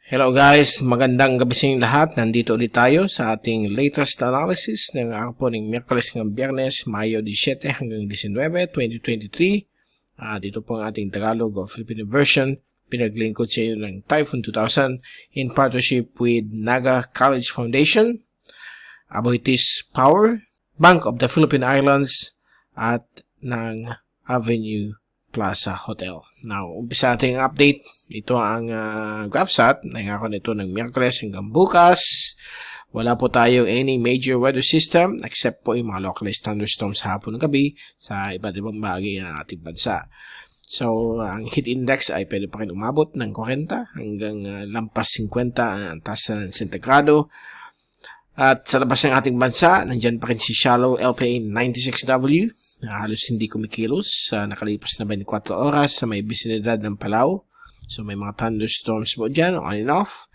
Hello guys, magandang gabi sa inyong lahat. Nandito ulit tayo sa ating latest analysis ng araw po ng Miyerkules hanggang Biyernes, Mayo 17 hanggang 19, 2023. Dito po ang ating Tagalog o Filipino version. Pinaglingkod sa inyo ng Typhoon 2000 in partnership with Naga College Foundation, Aboitiz Power, Bank of the Philippine Islands, at ng Avenue Plaza Hotel. Now, umpisa natin ang update. Ito ang GovSat. Nangako nito ng Miyerkules hanggang bukas. Wala po tayong any major weather system except po yung mga localized thunderstorms sa hapon ng gabi sa iba't ibang bahagi ng ating bansa. So, ang heat index ay pwede pa rin umabot ng 40 hanggang lampas 50 ang tasa ng sentigrado. At sa labas ng ating bansa, nandyan pa rin si shallow LPA 96W. Halos hindi kumikilos sa nakalipas na 24 oras sa may bisinidad ng Palau. So may mga thunderstorms po dyan, on and off.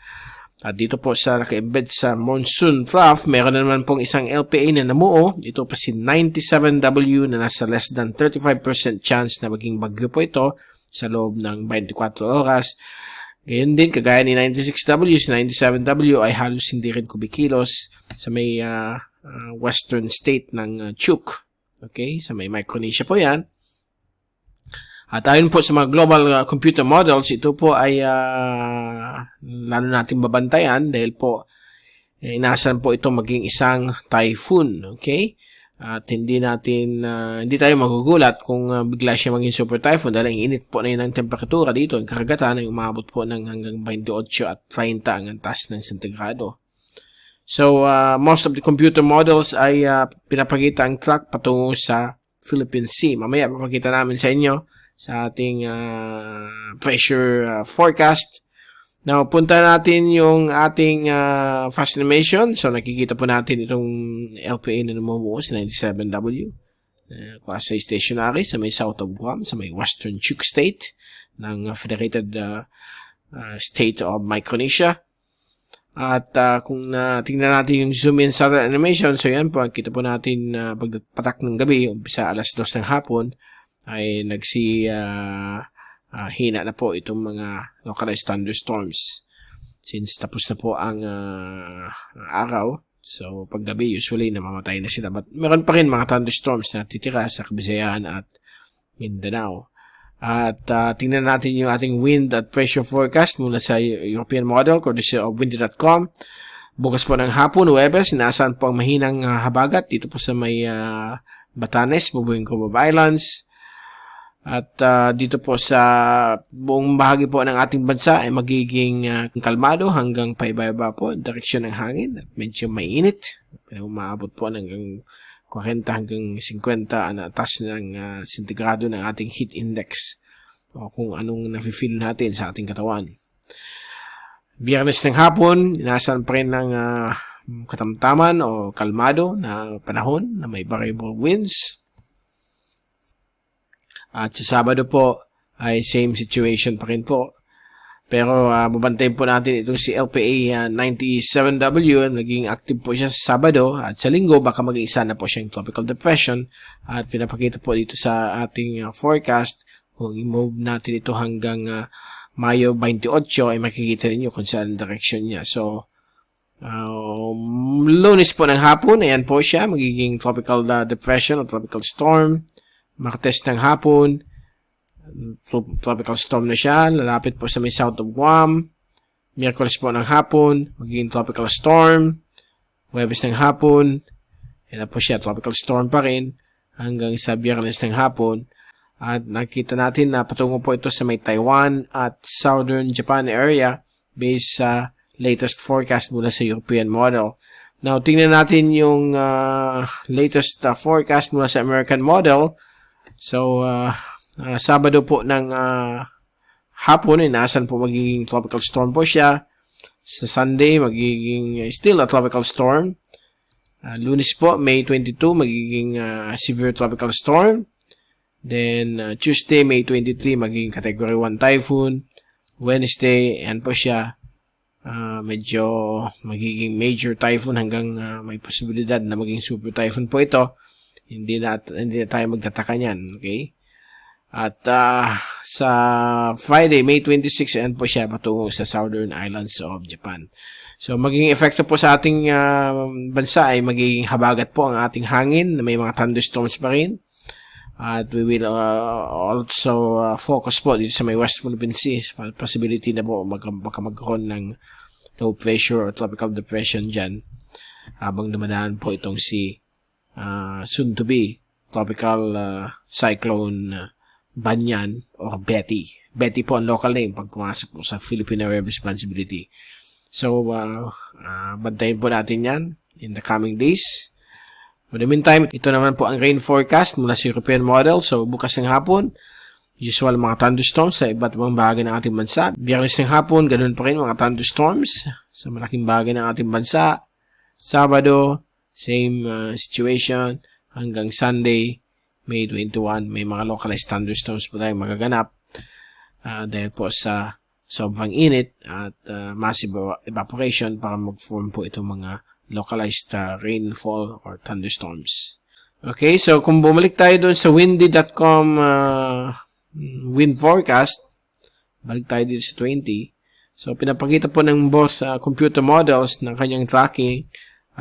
At dito po sa naka-embed sa monsoon trough, meron na naman pong isang LPA na namuo. Ito pa si 97W na nasa less than 35% chance na maging bagyo po ito sa loob ng 24 oras. Gayon din, kagaya ni 96W, si 97W ay halos hindi rin kumikilos sa may western state ng Chuuk. Okay, sa may Micronesia po yan. At ayon po sa mga global computer models, ito po ay lalo nating babantayan dahil po inaasahan po ito maging isang typhoon. Okay? At hindi tayo magugulat kung bigla siya maging super typhoon dahil ang init po na yun ng temperatura dito, ang karagatan ay umabot po ng hanggang 28 at 30 ang antas ng sentigrado. So, most of the computer models ay pinapakita ang track patungo sa Philippine Sea. Mamaya, papakita namin sa inyo sa ating pressure forecast. Now, punta natin yung ating fast animation. So, nakikita po natin itong LPA na namumuo, si 97W. Quasi stationary sa may south of Guam, sa may western Chuuk State ng Federated State of Micronesia. At kung tingnan natin yung zoom in sa animation, so yan po, kita po natin pagpatak ng gabi, umpisa alas 2 ng hapon, ay hina na po itong mga localized thunderstorms. Since tapos na po ang araw, so pag gabi, usually namamatay na sila. But meron pa rin mga thunderstorms na titira sa Kabisayan at Mindanao. At tingnan natin yung ating wind at pressure forecast mula sa European model, courtesy of windy.com. Bukas po ng hapon, Huwebes, inaasahan po ang mahinang habagat dito po sa may Batanes, Bubuing Cubao Islands. At dito po sa buong bahagi po ng ating bansa ay magiging kalmado hanggang paibaba po ang direksyon ng hangin at medyo mainit. Umaabot po hanggang 40 hanggang 50 ang atas ng sentigrado ng ating heat index o kung anong nafe-feel natin sa ating katawan. Biyernes ng hapon, inaasahan pa rin ng katamtaman o kalmado na panahon na may variable winds. At sa Sabado po ay same situation pa rin po. Pero babantayin po natin itong si LPA 97W. Naging active po siya sa Sabado at sa Linggo baka mag-iisa na po siyang tropical depression. At pinapakita po dito sa ating forecast kung i-move natin ito hanggang Mayo 28 ay makikita niyo kung saan direction niya. So, Lunes po ng hapon, ayan po siya, magiging tropical depression o tropical storm. Martes ng hapon, tropical storm na siya, lalapit po sa may south of Guam. Miyerkules po ng hapon, magiging tropical storm. Huwebes ng hapon, yan po siya, tropical storm pa rin hanggang sa Biyernes ng hapon. At nakita natin na patungo po ito sa may Taiwan at Southern Japan area based sa latest forecast mula sa European model. Now, tingnan natin yung latest forecast mula sa American model. So, Sabado po ng hapon, inaasahan po magiging tropical storm po siya. Sa Sunday, magiging still a tropical storm. Lunes po, May 22, magiging severe tropical storm. Then, Tuesday, May 23, magiging Category 1 typhoon. Wednesday, yan po siya. Medyo magiging major typhoon hanggang may posibilidad na maging super typhoon po ito. Hindi na tayo magtataka niyan, okay? At sa Friday, May 26, and po siya patungo sa Southern Islands of Japan. So, magiging epekto po sa ating bansa ay magiging habagat po ang ating hangin na may mga thunderstorms pa rin. At we will also focus po dito sa may West Philippine Sea. Possibility na po baka magkaroon ng low pressure or tropical depression dyan habang dumadaan po itong si soon to be tropical cyclone Banyan or Betty. Betty po ang local name pag pumasok po sa Philippine Area of Responsibility. So, bantayin po natin yan in the coming days. For the meantime, ito naman po ang rain forecast mula sa European model. So, bukas ng hapon, usual mga thunderstorms sa iba't ibang bahagi ng ating bansa. Biyernes ng hapon, ganoon pa rin mga thunderstorms sa malaking bahagi ng ating bansa. Sabado, same situation. Hanggang Sunday, May 21, may mga localized thunderstorms po tayong magaganap. Dahil po sa sobrang init at massive evaporation para mag-form po itong mga localized rainfall or thunderstorms. Okay, so kung bumalik tayo doon sa windy.com wind forecast, balik tayo dito sa 20. So, pinapakita po ng both computer models ng kanyang tracking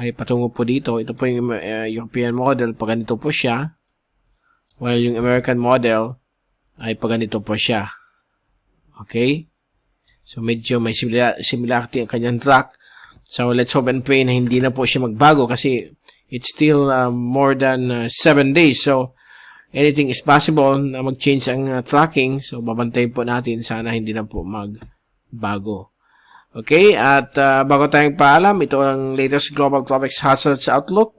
ay patungo po dito. Ito po yung European model, pag ganito po siya. While yung American model ay pag ganito po siya. Okay? So, medyo may similarity ang kanyang track. So, let's hope and pray na hindi na po siya magbago kasi it's still more than 7 days. So, anything is possible na mag-change ang tracking. So, babantayin po natin. Sana hindi na po magbago. Okay? At bago tayong paalam, ito ang latest Global Tropics Hazards Outlook.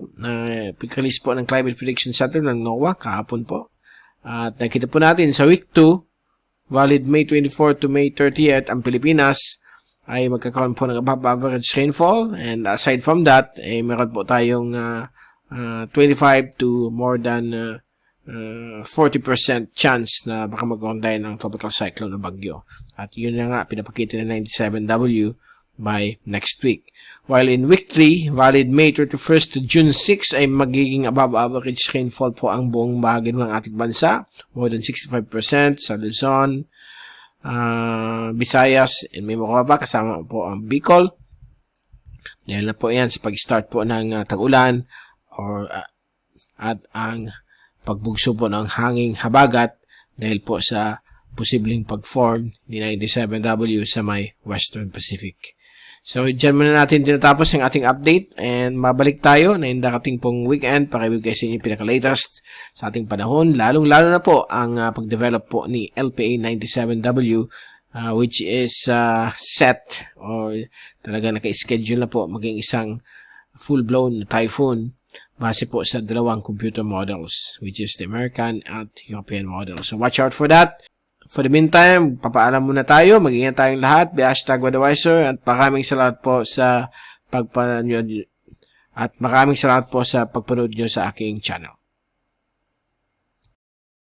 Pag-release po ng Climate Prediction Center ng NOAA kahapon po. At nakita po natin sa week 2, valid May 24 to May 30th, ang Pilipinas ay magkakaroon po ng above average rainfall. And aside from that, meron po tayong 25 to more than 40% chance na baka magkaroon tayo ng tropical cyclone o bagyo. At yun na nga, pinapakita na 97W by next week. While in week 3, valid May 31st to June 6, ay magiging above average rainfall po ang buong bahagi ng ating bansa. More than 65% sa Luzon, Visayas, and may makababa kasama po ang Bicol. Dahil na po yan sa pag-start po ng tag-ulan at ang pagbugso po ng hanging habagat dahil po sa posibleng pag-form ni 97W sa may Western Pacific. So, dyan muna natin tinatapos ang ating update and mabalik tayo na yung darating pong weekend para ibigay sa inyo pinaka-latest sa ating panahon. Lalong-lalo na po ang pag-develop po ni LPA 97W which is set or talaga naka-schedule na po maging isang full-blown typhoon base po sa dalawang computer models which is the American at European model. So, watch out for that. For the meantime, papaalam muna tayo. Mag-ingat tayong lahat. #WeatherWiser at maraming salamat po sa pagpanood nyo sa aking channel.